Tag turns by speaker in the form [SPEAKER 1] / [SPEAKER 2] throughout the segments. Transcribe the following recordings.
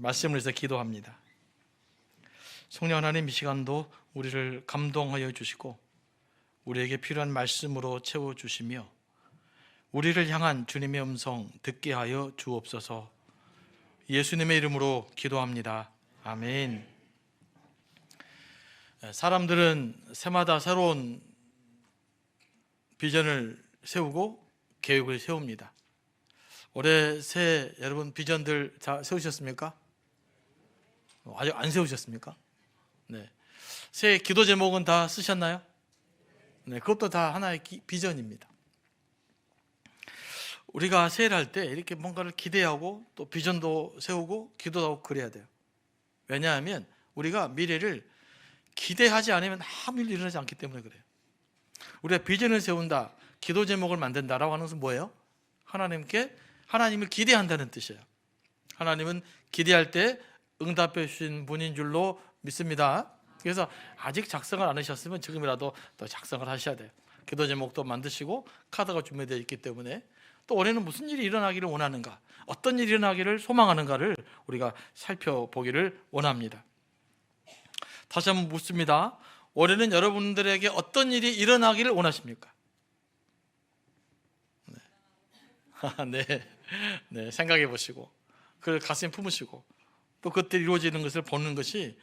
[SPEAKER 1] 말씀을 위해서 기도합니다. 성령 하나님, 이 시간도 우리를 감동하여 주시고 우리에게 필요한 말씀으로 채워주시며 우리를 향한 주님의 음성 듣게 하여 주옵소서. 예수님의 이름으로 기도합니다. 아멘. 사람들은 새마다 새로운 비전을 세우고 계획을 세웁니다. 올해 새해 여러분 비전들 다 세우셨습니까? 아직 안 세우셨습니까? 네. 새해 기도 제목은 다 쓰셨나요? 네, 그것도 다 하나의 비전입니다. 우리가 새해를 할 때 이렇게 뭔가를 기대하고 또 비전도 세우고 기도도 하고 그래야 돼요. 왜냐하면 우리가 미래를 기대하지 않으면 아무 일도 일어나지 않기 때문에 그래요. 우리가 비전을 세운다, 기도 제목을 만든다라고 하는 것은 뭐예요? 하나님을 기대한다는 뜻이에요. 하나님은 기대할 때 응답해 주신 분인 줄로 믿습니다. 그래서 아직 작성을 안 하셨으면 지금이라도 또 작성을 하셔야 돼요. 기도 제목도 만드시고 카드가 준비되어 있기 때문에 또 올해는 무슨 일이 일어나기를 원하는가, 어떤 일이 일어나기를 소망하는가를 우리가 살펴보기를 원합니다. 다시 한번 묻습니다. 올해는 여러분들에게 어떤 일이 일어나기를 원하십니까? 네. 네, 생각해 보시고 그걸 가슴에 품으시고 또 그때 이루어지는 것을 보는 것이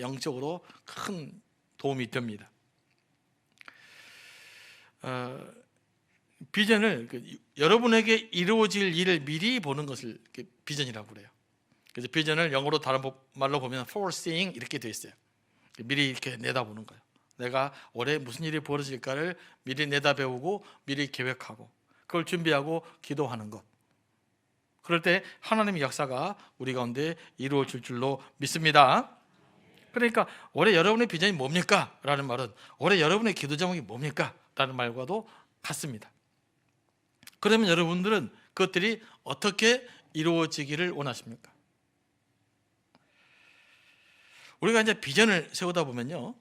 [SPEAKER 1] 영적으로 큰 도움이 됩니다. 비전을 여러분에게 이루어질 일을 미리 보는 것을 비전이라고 그래요. 그래서 비전을 영어로 다른 말로 보면 foreseeing 이렇게 되어 있어요. 미리 이렇게 내다보는 거예요. 내가 올해 무슨 일이 벌어질까를 미리 내다배우고 미리 계획하고 그걸 준비하고 기도하는 것. 그럴 때 하나님의 역사가 우리 가운데 이루어질 줄로 믿습니다. 그러니까 올해 여러분의 비전이 뭡니까? 라는 말은 올해 여러분의 기도 제목이 뭡니까? 라는 말과도 같습니다. 그러면 여러분들은 그것들이 어떻게 이루어지기를 원하십니까? 우리가 이제 비전을 세우다 보면요,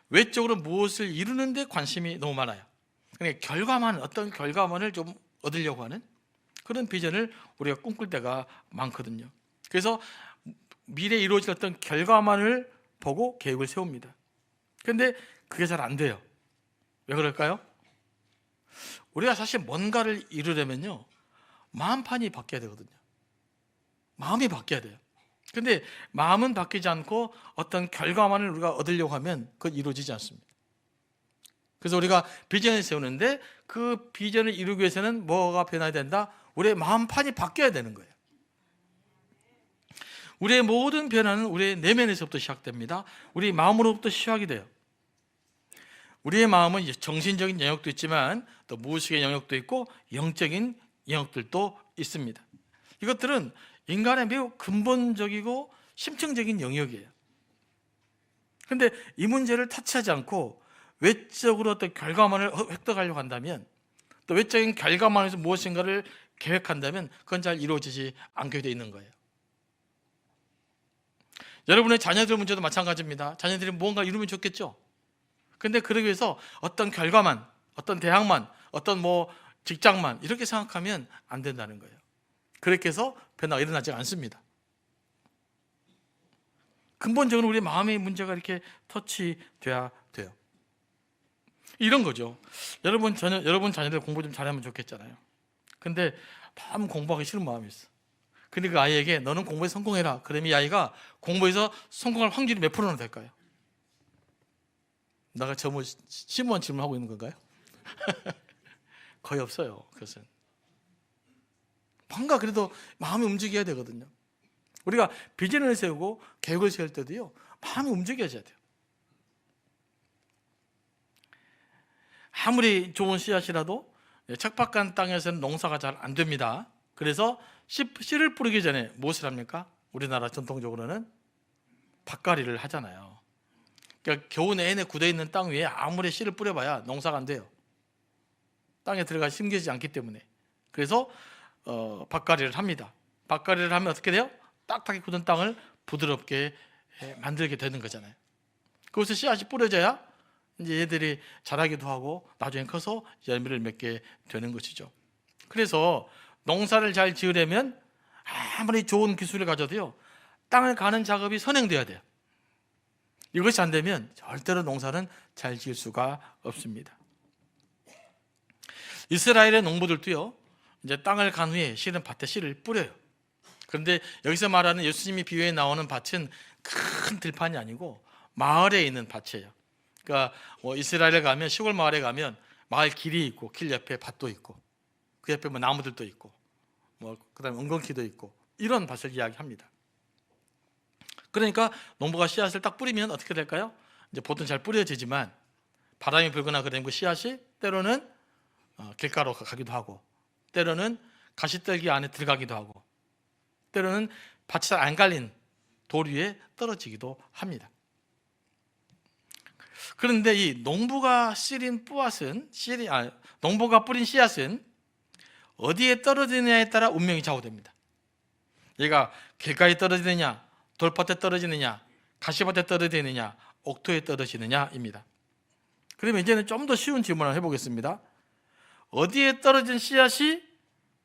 [SPEAKER 1] 외적으로 무엇을 이루는 데 관심이 너무 많아요. 그러니까 어떤 결과만을 좀 얻으려고 하는 그런 비전을 우리가 꿈꿀 때가 많거든요. 그래서 미래에 이루어질 어떤 결과만을 보고 계획을 세웁니다. 그런데 그게 잘 안 돼요. 왜 그럴까요? 우리가 사실 뭔가를 이루려면요, 마음판이 바뀌어야 되거든요. 마음이 바뀌어야 돼요. 근데 마음은 바뀌지 않고 어떤 결과만을 우리가 얻으려고 하면 그건 이루어지지 않습니다. 그래서 우리가 비전을 세우는데 그 비전을 이루기 위해서는 뭐가 변화해야 된다? 우리의 마음판이 바뀌어야 되는 거예요. 우리의 모든 변화는 우리의 내면에서부터 시작됩니다. 우리 마음으로부터 시작이 돼요. 우리의 마음은 정신적인 영역도 있지만 또 무의식의 영역도 있고 영적인 영역들도 있습니다. 이것들은 인간의 매우 근본적이고 심층적인 영역이에요. 그런데 이 문제를 터치하지 않고 외적으로 어떤 결과만을 획득하려고 한다면, 또 외적인 결과만에서 무엇인가를 계획한다면 그건 잘 이루어지지 않게 되어 있는 거예요. 여러분의 자녀들 문제도 마찬가지입니다. 자녀들이 무언가 이루면 좋겠죠. 근데 그러기 위해서 어떤 결과만, 어떤 대학만, 어떤 직장만 이렇게 생각하면 안 된다는 거예요. 그렇게 해서 변화가 일어나지 않습니다. 근본적으로 우리 마음의 문제가 이렇게 터치돼야 돼요. 이런 거죠. 여러분 자녀들 공부 좀 잘하면 좋겠잖아요. 근데 너무 공부하기 싫은 마음이 있어. 근데 그 아이에게 너는 공부에 성공해라. 그러면 이 아이가 공부에서 성공할 확률이 몇 프로나 될까요? 내가 심오한 질문하고 있는 건가요? 거의 없어요. 그것은 뭔가 그래도 마음이 움직여야 되거든요. 우리가 비전을 세우고 계획을 세울 때도요, 마음이 움직여져야 돼요. 아무리 좋은 씨앗이라도 척박한 땅에서는 농사가 잘 안 됩니다. 그래서 씨를 뿌리기 전에 무엇을 합니까? 우리나라 전통적으로는 밭갈이를 하잖아요. 그러니까 겨우 내내 굳어있는 땅 위에 아무리 씨를 뿌려봐야 농사가 안 돼요. 땅에 들어가 심겨지지 않기 때문에. 그래서 밭갈이를 합니다. 밭갈이를 하면 어떻게 돼요? 딱딱히 굳은 땅을 부드럽게 만들게 되는 거잖아요. 거기서 씨앗이 뿌려져야 이제 얘들이 자라기도 하고 나중에 커서 열매를 맺게 되는 것이죠. 그래서 농사를 잘 지으려면 아무리 좋은 기술을 가져도요, 땅을 가는 작업이 선행돼야 돼요. 이것이 안 되면 절대로 농사는 잘 지을 수가 없습니다. 이스라엘의 농부들도요, 이제 땅을 간 후에 실은 밭에 씨를 뿌려요. 그런데 여기서 말하는 예수님이 비유에 나오는 밭은 큰 들판이 아니고 마을에 있는 밭이에요. 그러니까 이스라엘에 가면, 시골 마을에 가면 마을 길이 있고 길 옆에 밭도 있고 그 옆에 뭐 나무들도 있고 그다음에 은근키도 있고 이런 밭을 이야기합니다. 그러니까 농부가 씨앗을 딱 뿌리면 어떻게 될까요? 이제 보통 잘 뿌려지지만 바람이 불거나 그러면 그 씨앗이 때로는 길가로 가기도 하고, 때로는 가시떨기 안에 들어가기도 하고, 때로는 밭이 잘 안 갈린 돌 위에 떨어지기도 합니다. 그런데 이 농부가 농부가 뿌린 씨앗은 어디에 떨어지느냐에 따라 운명이 좌우됩니다. 얘가 길가에 떨어지느냐, 돌밭에 떨어지느냐, 가시밭에 떨어지느냐, 옥토에 떨어지느냐입니다. 그러면 이제는 좀 더 쉬운 질문을 해보겠습니다. 어디에 떨어진 씨앗이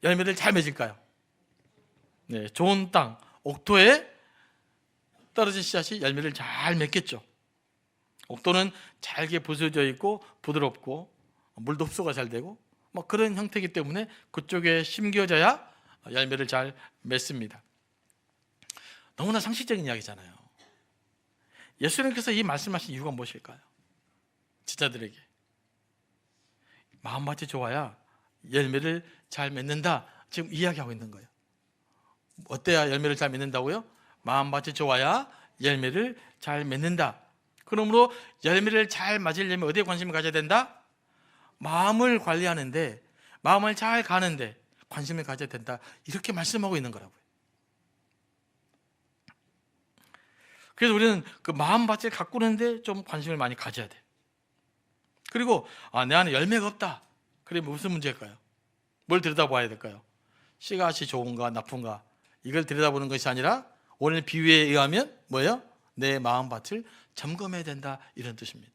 [SPEAKER 1] 열매를 잘 맺을까요? 네, 좋은 땅, 옥토에 떨어진 씨앗이 열매를 잘 맺겠죠. 옥토는 잘게 부서져 있고 부드럽고 물도 흡수가 잘 되고 그런 형태이기 때문에 그쪽에 심겨져야 열매를 잘 맺습니다. 너무나 상식적인 이야기잖아요. 예수님께서 이 말씀하신 이유가 무엇일까요? 제자들에게 마음밭이 좋아야 열매를 잘 맺는다, 지금 이야기하고 있는 거예요. 어때야 열매를 잘 맺는다고요? 마음밭이 좋아야 열매를 잘 맺는다. 그러므로 열매를 잘 맞으려면 어디에 관심을 가져야 된다? 마음을 관리하는데, 마음을 잘 가는데 관심을 가져야 된다, 이렇게 말씀하고 있는 거라고요. 그래서 우리는 그 마음밭을 가꾸는데 좀 관심을 많이 가져야 돼. 그리고 내 안에 열매가 없다, 그러면 무슨 문제일까요? 뭘 들여다봐야 될까요? 씨앗이 좋은가 나쁜가, 이걸 들여다보는 것이 아니라 오늘 비유에 의하면 뭐예요? 내 마음밭을 점검해야 된다, 이런 뜻입니다.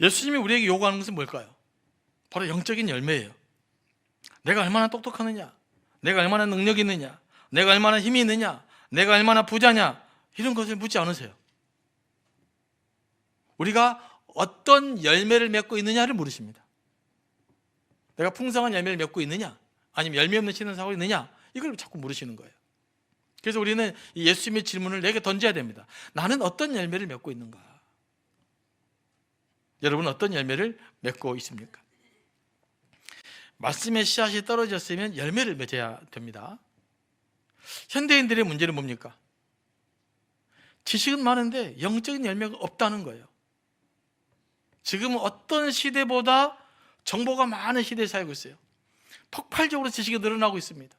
[SPEAKER 1] 예수님이 우리에게 요구하는 것은 뭘까요? 바로 영적인 열매예요. 내가 얼마나 똑똑하느냐, 내가 얼마나 능력이 있느냐, 내가 얼마나 힘이 있느냐, 내가 얼마나 부자냐, 이런 것을 묻지 않으세요. 우리가 어떤 열매를 맺고 있느냐를 물으십니다. 내가 풍성한 열매를 맺고 있느냐, 아니면 열매 없는 씨는 사고 있느냐, 이걸 자꾸 물으시는 거예요. 그래서 우리는 이 예수님의 질문을 내게 던져야 됩니다. 나는 어떤 열매를 맺고 있는가? 여러분 어떤 열매를 맺고 있습니까? 말씀의 씨앗이 떨어졌으면 열매를 맺어야 됩니다. 현대인들의 문제는 뭡니까? 지식은 많은데 영적인 열매가 없다는 거예요. 지금은 어떤 시대보다 정보가 많은 시대에 살고 있어요. 폭발적으로 지식이 늘어나고 있습니다.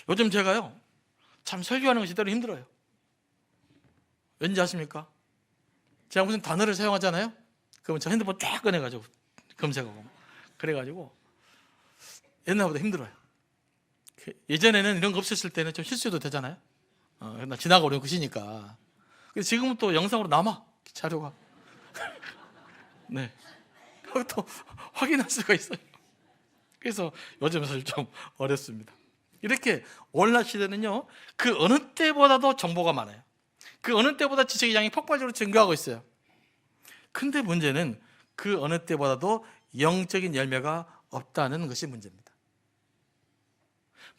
[SPEAKER 1] 요즘 제가요, 참 설교하는 것이 때로 힘들어요. 왠지 아십니까? 제가 무슨 단어를 사용하잖아요? 그러면 저 핸드폰 쫙 꺼내가지고 검색하고, 그래가지고 옛날보다 힘들어요. 예전에는 이런 거 없었을 때는 좀 실수해도 되잖아요. 나 지나가고 오는 것이니까. 근데 지금은 또 영상으로 남아, 자료가. 네, 또 확인할 수가 있어요. 그래서 요즘 사실 좀 어렵습니다. 이렇게 오늘날 시대는요, 그 어느 때보다도 정보가 많아요. 그 어느 때보다 지식의 양이 폭발적으로 증가하고 있어요. 근데 문제는 그 어느 때보다도 영적인 열매가 없다는 것이 문제입니다.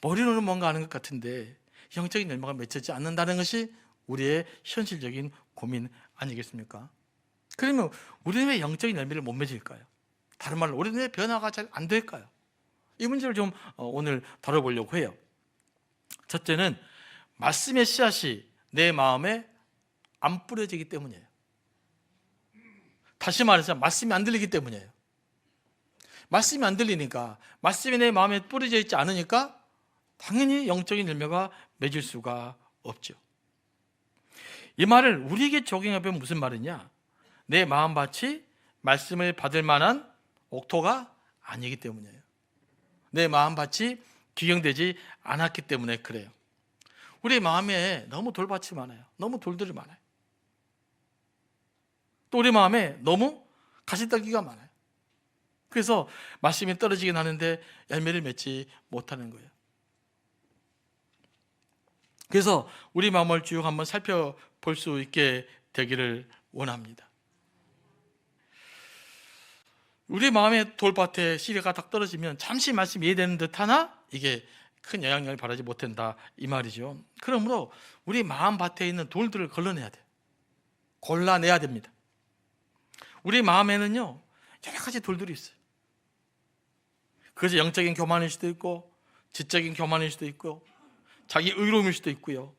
[SPEAKER 1] 머리로는 뭔가 아는 것 같은데 영적인 열매가 맺히지 않는다는 것이 우리의 현실적인 고민 아니겠습니까? 그러면 우리는 왜 영적인 열매를 못 맺을까요? 다른 말로 우리는 왜 변화가 잘 안 될까요? 이 문제를 좀 오늘 다뤄보려고 해요. 첫째는 말씀의 씨앗이 내 마음에 안 뿌려지기 때문이에요. 다시 말해서 말씀이 안 들리기 때문이에요. 말씀이 안 들리니까, 말씀이 내 마음에 뿌려져 있지 않으니까 당연히 영적인 열매가 맺을 수가 없죠. 이 말을 우리에게 적용해보면 무슨 말이냐? 내 마음밭이 말씀을 받을 만한 옥토가 아니기 때문이에요. 내 마음밭이 기경되지 않았기 때문에 그래요. 우리 마음에 너무 돌밭이 많아요. 너무 돌들이 많아요. 또 우리 마음에 너무 가시떨기가 많아요. 그래서 말씀이 떨어지긴 하는데 열매를 맺지 못하는 거예요. 그래서 우리 마음을 쭉 한번 살펴볼 수 있게 되기를 원합니다. 우리 마음의 돌밭에 씨가 딱 떨어지면 잠시 말씀이 이해되는 듯 하나 이게 큰 영향력을 발하지 못한다 이 말이죠. 그러므로 우리 마음밭에 있는 돌들을 걸러내야 돼요. 골라내야 됩니다. 우리 마음에는요 여러 가지 돌들이 있어요. 그래서 영적인 교만일 수도 있고 지적인 교만일 수도 있고 자기 의로움일 수도 있고요,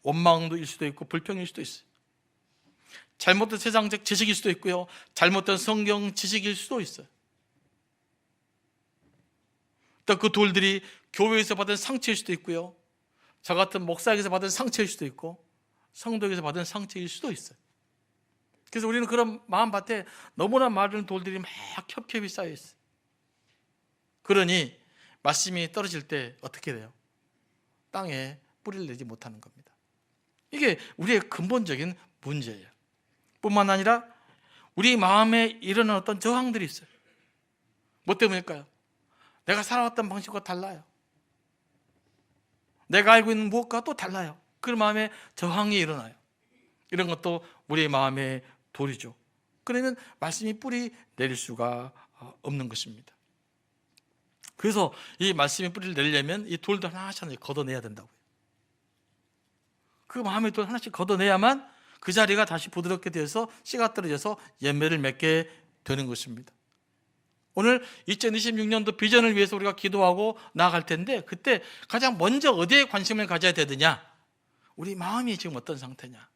[SPEAKER 1] 원망도일 수도 있고 불평일 수도 있어요. 잘못된 세상적 지식일 수도 있고요, 잘못된 성경 지식일 수도 있어요. 또 그 돌들이 교회에서 받은 상처일 수도 있고요, 저 같은 목사에게서 받은 상처일 수도 있고 성도에게서 받은 상처일 수도 있어요. 그래서 우리는 그런 마음밭에 너무나 많은 돌들이 막 겹겹이 쌓여 있어요. 그러니 말씀이 떨어질 때 어떻게 돼요? 땅에 뿌리를 내지 못하는 겁니다. 이게 우리의 근본적인 문제예요. 뿐만 아니라 우리 마음에 일어나는 어떤 저항들이 있어요. 뭐 때문일까요? 내가 살아왔던 방식과 달라요. 내가 알고 있는 무엇과 또 달라요. 그 마음에 저항이 일어나요. 이런 것도 우리의 마음의 돌이죠. 그러면 말씀이 뿌리 내릴 수가 없는 것입니다. 그래서 이 말씀의 뿌리를 내려면 이 돌도 하나씩 걷어내야 된다고요. 그 마음의 돌 하나씩 걷어내야만 그 자리가 다시 부드럽게 되어서 씨가 떨어져서 열매를 맺게 되는 것입니다. 오늘 2026년도 비전을 위해서 우리가 기도하고 나아갈 텐데 그때 가장 먼저 어디에 관심을 가져야 되느냐? 우리 마음이 지금 어떤 상태냐?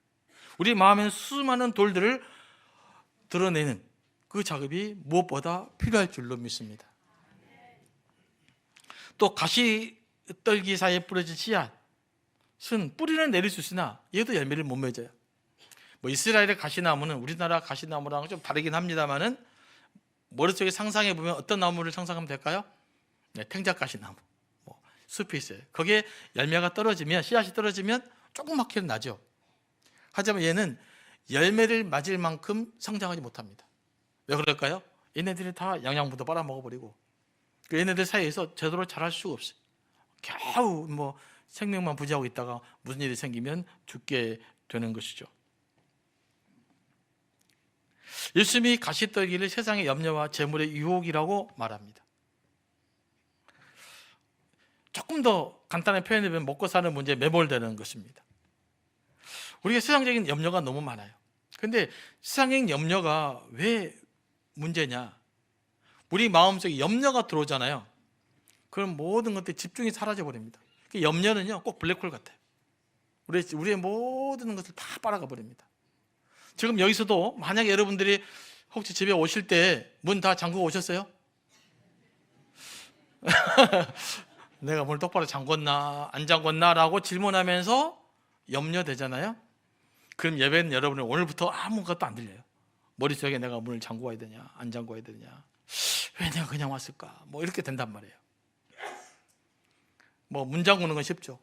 [SPEAKER 1] 우리 마음에는 수많은 돌들을 드러내는 그 작업이 무엇보다 필요할 줄로 믿습니다. 또 가시떨기 사이에 뿌려진 씨앗은 뿌리는 내릴 수 있으나 얘도 열매를 못 맺어요. 뭐 이스라엘의 가시나무는 우리나라 가시나무랑 좀 다르긴 합니다만은 머릿속에 상상해 보면 어떤 나무를 상상하면 될까요? 네, 탱자가시나무, 숲이 있어요. 거기에 열매가 떨어지면, 씨앗이 떨어지면 조그맣게 나죠. 하지만 얘는 열매를 맞을 만큼 성장하지 못합니다. 왜 그럴까요? 얘네들이 다 영양분도 빨아먹어버리고 얘네들 사이에서 제대로 자랄 수가 없어요. 겨우 생명만 부지하고 있다가 무슨 일이 생기면 죽게 되는 것이죠. 예수님이 가시떨기를 세상의 염려와 재물의 유혹이라고 말합니다. 조금 더 간단하게 표현하면 먹고 사는 문제에 매몰되는 것입니다. 우리가 세상적인 염려가 너무 많아요. 그런데 세상적인 염려가 왜 문제냐? 우리 마음속에 염려가 들어오잖아요. 그럼 모든 것들이 집중이 사라져 버립니다. 염려는요 꼭 블랙홀 같아요. 우리의 모든 것을 다 빨아가 버립니다. 지금 여기서도 만약에 여러분들이 혹시 집에 오실 때 문 다 잠그고 오셨어요? 내가 문을 똑바로 잠궜나 안 잠궜나 라고 질문하면서 염려되잖아요. 그럼 예배는 여러분은 오늘부터 아무것도 안 들려요. 머릿속에 내가 문을 잠그고 와야 되냐 안 잠그고 와야 되냐, 왜 내가 그냥 왔을까, 이렇게 된단 말이에요. 문 잠그는 건 쉽죠.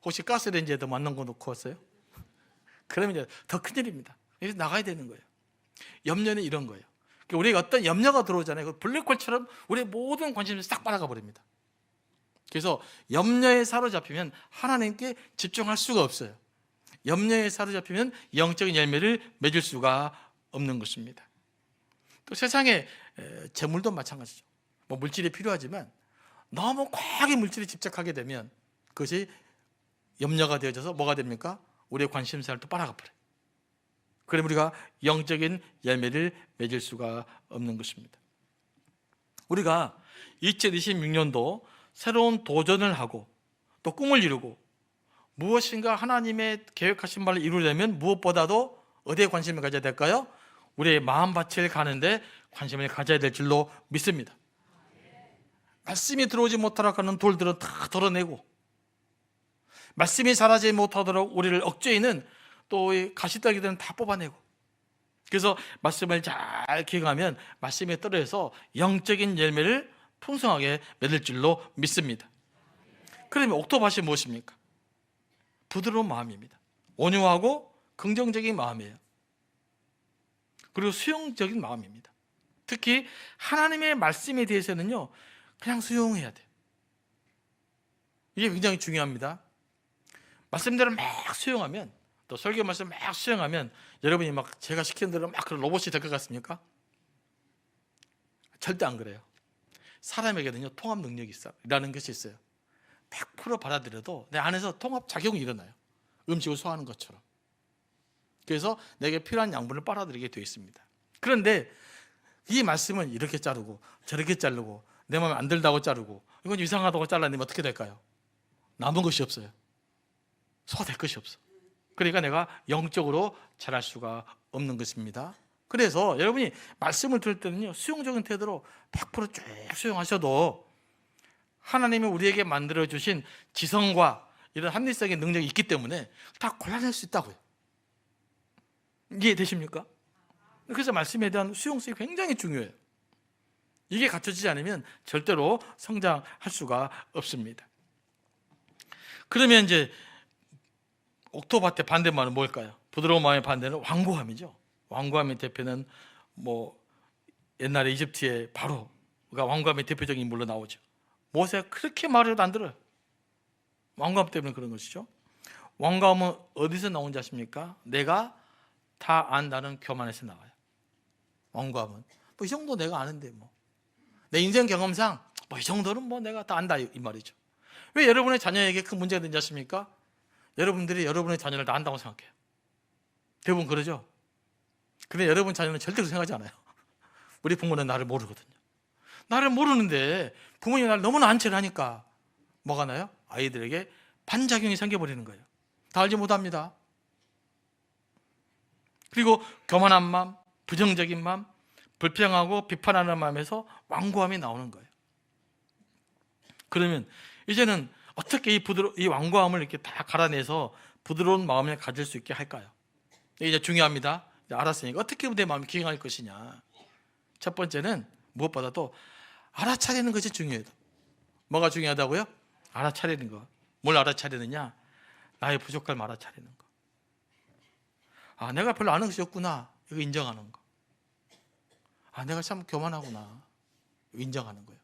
[SPEAKER 1] 혹시 가스레인지에도 맞는 거 놓고 왔어요? 그러면 이제 더 큰일입니다. 그래서 나가야 되는 거예요. 염려는 이런 거예요. 우리가 어떤 염려가 들어오잖아요. 그 블랙홀처럼 우리의 모든 관심을 싹 빨아가 버립니다. 그래서 염려에 사로잡히면 하나님께 집중할 수가 없어요. 염려에 사로잡히면 영적인 열매를 맺을 수가 없는 것입니다. 또 세상의 재물도 마찬가지죠. 물질이 필요하지만 너무 과하게 물질에 집착하게 되면 그것이 염려가 되어져서 뭐가 됩니까? 우리의 관심사를 또 빨아가 버려요. 그럼 우리가 영적인 열매를 맺을 수가 없는 것입니다. 우리가 2026년도 새로운 도전을 하고 또 꿈을 이루고 무엇인가 하나님의 계획하신 바를 이루려면 무엇보다도 어디에 관심을 가져야 될까요? 우리의 마음밭을 가는데 관심을 가져야 될 줄로 믿습니다. 말씀이 들어오지 못하도록 하는 돌들은 다 덜어내고 말씀이 자라지 못하도록 우리를 억제하는 또 가시떨기들은 다 뽑아내고, 그래서 말씀을 잘 기억하면 말씀에 떨어져서 영적인 열매를 풍성하게 맺을 줄로 믿습니다. 그러면 옥토밭이 무엇입니까? 부드러운 마음입니다. 온유하고 긍정적인 마음이에요. 그리고 수용적인 마음입니다. 특히 하나님의 말씀에 대해서는요, 그냥 수용해야 돼요. 이게 굉장히 중요합니다. 말씀대로 막 수용하면, 또 설교 말씀 막 수용하면 여러분이 막 제가 시키는 대로 막 그런 로봇이 될 것 같습니까? 절대 안 그래요. 사람에게는요, 통합 능력이 있어라는 것이 있어요. 100% 받아들여도 내 안에서 통합 작용이 일어나요. 음식을 소화하는 것처럼. 그래서 내게 필요한 양분을 빨아들이게 되어 있습니다. 그런데 이 말씀은 이렇게 자르고 저렇게 자르고 내 마음에 안 들다고 자르고 이건 이상하다고 잘라내면 어떻게 될까요? 남은 것이 없어요. 소화될 것이 없어. 그러니까 내가 영적으로 자랄 수가 없는 것입니다. 그래서 여러분이 말씀을 들을 때는요, 수용적인 태도로 100%쭉 수용하셔도 하나님이 우리에게 만들어주신 지성과 이런 합리성의 능력이 있기 때문에 다 골라낼 수 있다고요. 이해되십니까? 그래서 말씀에 대한 수용성이 굉장히 중요해요. 이게 갖춰지지 않으면 절대로 성장할 수가 없습니다. 그러면 이제 옥토밭의 반대말은 뭘까요? 부드러운 마음의 반대는 완고함이죠. 완고함의 대표는 옛날에 이집트의 바로가 완고함의 대표적인 인물로 나오죠. 모세가 그렇게 말해도 안 들어요. 완고함 때문에 그런 것이죠. 완고함은 어디서 나온지 아십니까? 내가 다 안다는 교만에서 나와요. 완고함은 이 정도 내가 아는데 내 인생 경험상 이 정도는 내가 다 안다 이 말이죠. 왜 여러분의 자녀에게 큰 문제가 되는지 아십니까? 여러분들이 여러분의 자녀를 다 안다고 생각해요. 대부분 그러죠. 근데 여러분 자녀는 절대로 생각하지 않아요. 우리 부모는 나를 모르거든요. 나를 모르는데 부모님이 나를 너무나 안치를 하니까 뭐가 나요? 아이들에게 반작용이 생겨버리는 거예요. 다 알지 못합니다. 그리고 교만한 마음, 부정적인 마음, 불평하고 비판하는 마음에서 완고함이 나오는 거예요. 그러면 이제는 어떻게 이 완고함을 이렇게 다 갈아내서 부드러운 마음을 가질 수 있게 할까요? 이제 중요합니다. 이제 알았으니까 어떻게 내 마음이 기행할 것이냐. 첫 번째는 무엇보다도 알아차리는 것이 중요해요. 뭐가 중요하다고요? 알아차리는 거. 뭘 알아차리느냐? 나의 부족함을 알아차리는 거. 아, 내가 별로 아는 것이 없구나. 이거 인정하는 거. 아, 내가 참 교만하구나. 이거 인정하는 거예요.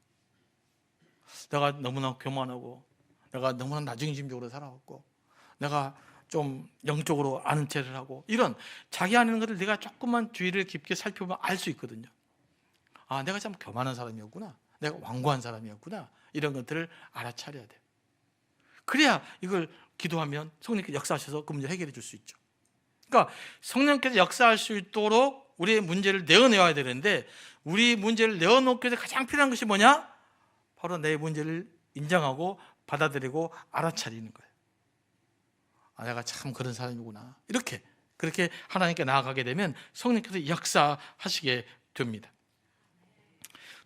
[SPEAKER 1] 내가 너무나 교만하고 내가 너무나 나중심적으로 살아왔고 내가 좀 영적으로 아는 체를 하고 이런 자기 아는 것을 내가 조금만 주의를 깊게 살펴보면 알 수 있거든요. 아, 내가 참 교만한 사람이었구나. 내가 완고한 사람이었구나. 이런 것들을 알아차려야 돼요. 그래야 이걸 기도하면 성령께서 역사하셔서 그 문제 해결해 줄 수 있죠. 그러니까 성령께서 역사할 수 있도록 우리의 문제를 내어내야 되는데 우리 문제를 내어놓기 위해서 가장 필요한 것이 뭐냐? 바로 내 문제를 인정하고 받아들이고 알아차리는 거예요. 아, 내가 참 그런 사람이구나. 그렇게 하나님께 나아가게 되면 성령께서 역사하시게 됩니다.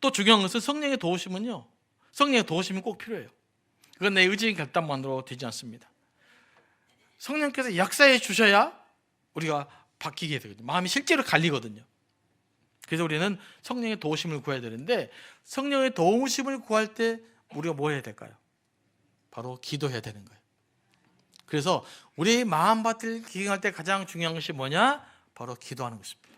[SPEAKER 1] 또 중요한 것은 성령의 도우심은요. 성령의 도우심이 꼭 필요해요. 그건 내 의지의 결단만으로 되지 않습니다. 성령께서 역사해 주셔야 우리가 바뀌게 되거든요. 마음이 실제로 갈리거든요. 그래서 우리는 성령의 도우심을 구해야 되는데 성령의 도우심을 구할 때 우리가 뭐 해야 될까요? 바로 기도해야 되는 거예요. 그래서 우리 마음밭을 기경할 때 가장 중요한 것이 뭐냐? 바로 기도하는 것입니다.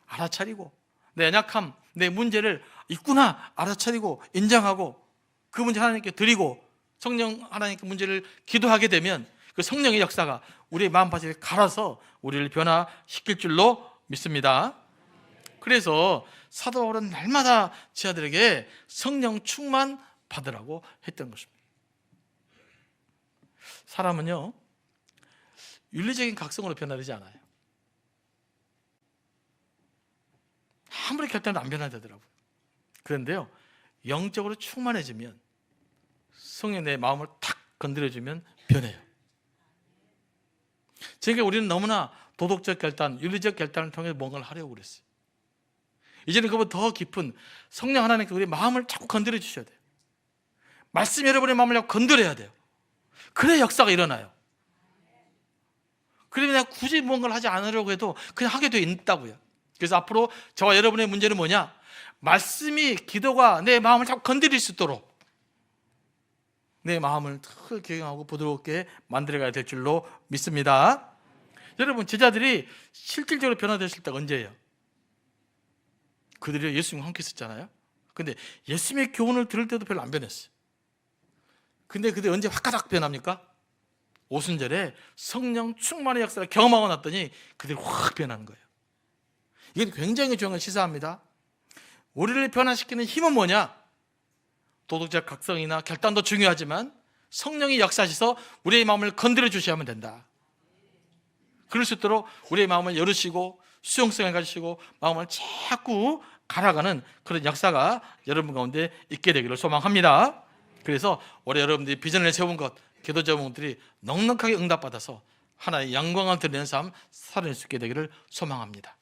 [SPEAKER 1] 알아차리고 내 연약함, 내 문제를 있구나 알아차리고 인정하고 그 문제 하나님께 드리고 성령 하나님께 문제를 기도하게 되면 그 성령의 역사가 우리의 마음밭을 갈아서 우리를 변화시킬 줄로 믿습니다. 그래서 사도 바울은 날마다 지하들에게 성령 충만 받으라고 했던 것입니다. 사람은요 윤리적인 각성으로 변화되지 않아요. 아무리 결단도 안 변화되더라고요. 그런데요 영적으로 충만해지면 성령 내 마음을 탁 건드려주면 변해요. 그러니까 우리는 너무나 도덕적 결단, 윤리적 결단을 통해 뭔가를 하려고 그랬어요. 이제는 그보다 더 깊은 성령 하나님께 우리 마음을 자꾸 건드려 주셔야 돼요. 말씀 여러분의 마음을 자꾸 건드려야 돼요. 그래야 역사가 일어나요. 그러면 내가 굳이 뭔가를 하지 않으려고 해도 그냥 하게 돼 있다고요. 그래서 앞으로 저와 여러분의 문제는 뭐냐? 말씀이 기도가 내 마음을 자꾸 건드릴 수 있도록 내 마음을 더 경영하고 부드럽게 만들어가야 될 줄로 믿습니다. 여러분 제자들이 실질적으로 변화되실 때가 언제예요? 그들이 예수님과 함께 있었잖아요. 근데 예수님의 교훈을 들을 때도 별로 안 변했어요. 근데 그들이 언제 화가닥 변합니까? 오순절에 성령 충만의 역사를 경험하고 났더니 그들이 확 변하는 거예요. 이건 굉장히 중요한 걸 시사합니다. 우리를 변화시키는 힘은 뭐냐? 도덕적 각성이나 결단도 중요하지만 성령이 역사하셔서 우리의 마음을 건드려 주셔야만 된다. 그럴 수 있도록 우리의 마음을 열으시고 수용성을 가지시고 마음을 자꾸 갈아가는 그런 역사가 여러분 가운데 있게 되기를 소망합니다. 그래서 올해 여러분들이 비전을 세운 것, 기도 제목들이 넉넉하게 응답받아서 하나의 영광을 드리는 삶 살아낼 수 있게 되기를 소망합니다.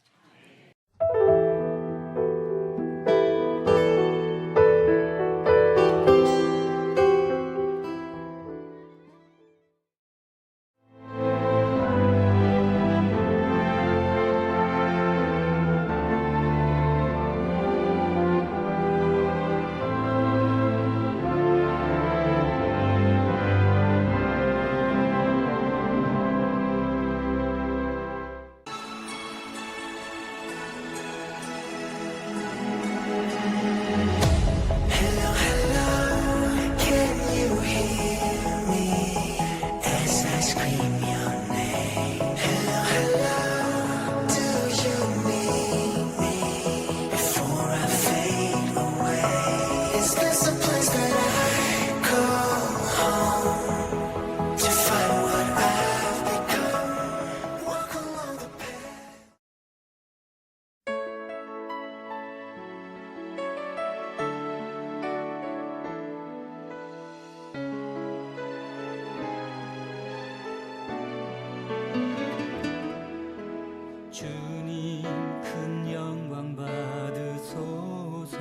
[SPEAKER 2] 주님 큰 영광 받으소서.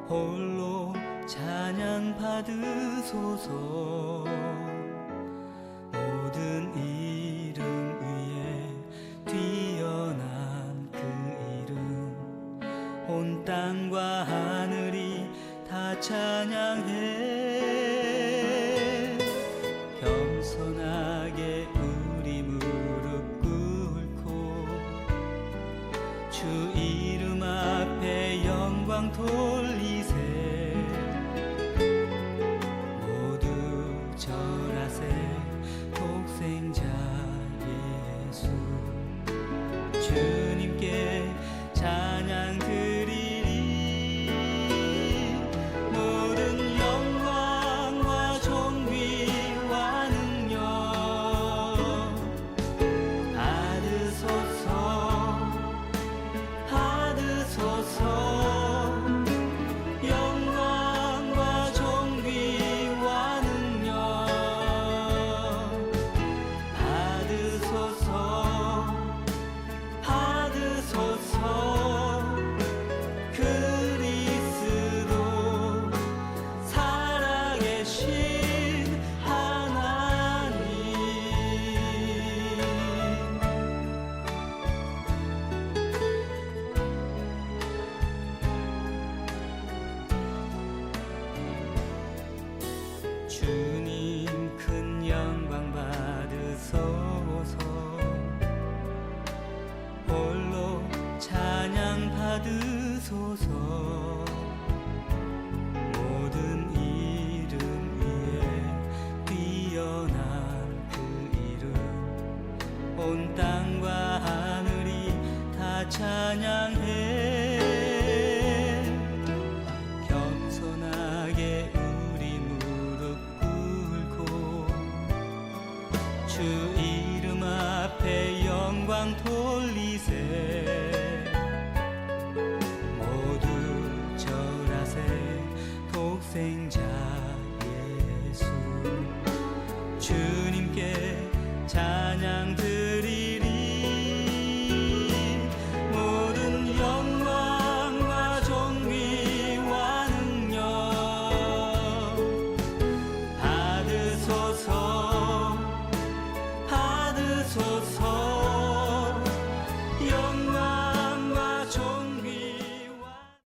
[SPEAKER 2] 홀로 찬양 받으소서. 모든 이름 위에 뛰어난 그 이름, 온 땅과 하늘이 다 찬양해. 겸손하게 우리 무릎 꿇고 주 이름 앞에 영광 돌